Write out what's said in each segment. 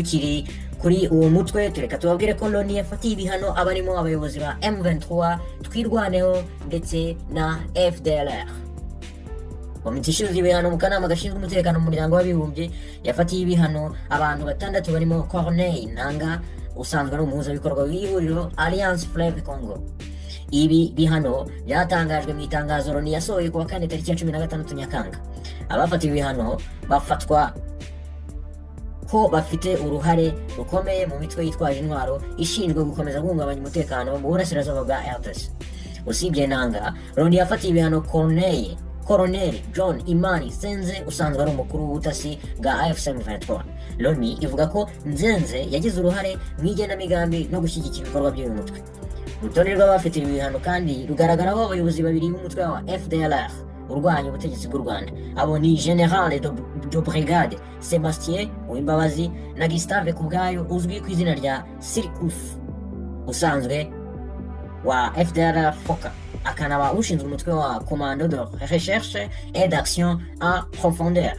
kiri kuri uwo mutwe tureka tubabwire ko Loni yafatiye ibihano abarimo abayobozi ba M23 twirwaneho ndetse na FDLR. Komite ishinzwe ibihano mu kanama gashinzwe umutekano mu muryango w'abibumbye yafatiye ibihano abantu batandatu barimo Corneille Nanga usanzwe ari umuhuzabikorwa w'ihuriro Alliance Fleuve Congo. Ibi bihano byatangajwe mu itangazo Loni yasohoye kuwa 4 tariki ya 16 Nyakanga. Abafatiwe ibihano bafatwa ko bafite uruhare rukomeye mu mitwe yitwaje intwaro ishinzwe gukomeza guhungabanya umutekano mu burasirazuba bwa RDC. Usibye Nanga, Loni yafatiye ibihano Colonel John Imani Senze usanzwe ari umukuru w'ubutasi bwa AFC M23. Loni ivuga ko Nzenze yagize uruhare mu igenamigambi no gushyigikira ibikorwa by'uyu mutwe. Urutonde rw'abafitiwe ibihano kandi rugaragaraho abayobozi babiri b'umutwe wa FDLR urwanya ubutegetsi bw'u Rwanda. Abo ni General de Brigade Sebastien Uwimbabazi na Gustave Kubwayo uzwi ku izina rya Sirkuf usanzwe wa FDLR Foka, akanaba ushinzwe umutwe wa Commando de Recherche et d'Action en Profondeur.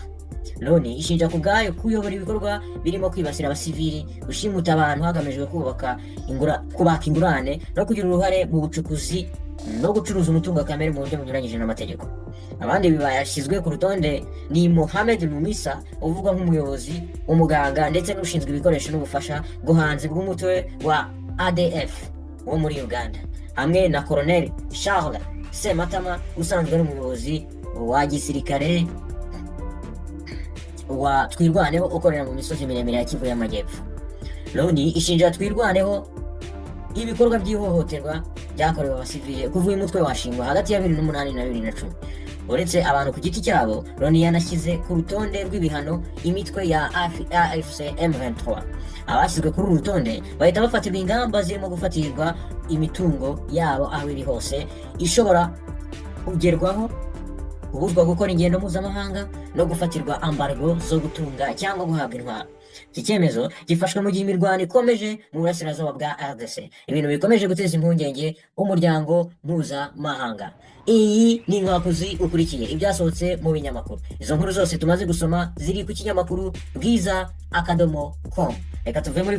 Loni ishinja Kubwayo kuyobora ibikorwa birimo kwibasira abasivili, gushimuta abantu hagamijwe kubaka ingurane no kugira uruhare mu bucukuzi no gucuruza umutungo kamere mu buryo bunyuranyije n'amategeko. Abandi bibayashyizwe ku rutonde ni Mohamed Mumisa uvuga nk'umuyobozi, umuganga ndetse n'ushinzwe ibikoresho n'ubufasha bwo hanze bw'umutwe wa ADF wo muri Uganda, hamwe na Colonel Charles Sematama usanzwe ari umuyobozi wa gisirikare wa Twirwaneho ukorera mu misozi miremire ya Kivu y'Amajyepfo. Loni ishinja Twirwaneho ibikorwa by'ihohoterwa byakorewe abasivile kuva uyu mutwe washingwa hagati ya 2008 na 2010. Uretse abantu ku giti cyabo, Loni yanashyize ku rutonde rw'ibihano imitwe ya AFC M23. Abashyizwe kuri uru rutonde bahita bafatirwa ingamba zirimo gufatirwa imitungo yabo aho iri hose ishobora kugerwaho, kubuzwa gukora ingendo mpuzamahanga no gufatirwa embargo zo gutunga cyangwa guhabwa intwaro. Iki cyemezo gifashwe mu gihe imirwano ikomeje mu burasirazuba bwa RDC, ibintu bikomeje guteza impungenge umuryango mpuzamahanga. Iyi ni Inkwakuzi ukurikiye ibyasohotse mu binyamakuru. Izo nkuru zose tumaze gusoma ziri ku kinyamakuru bwiza.com. Reka tuve muri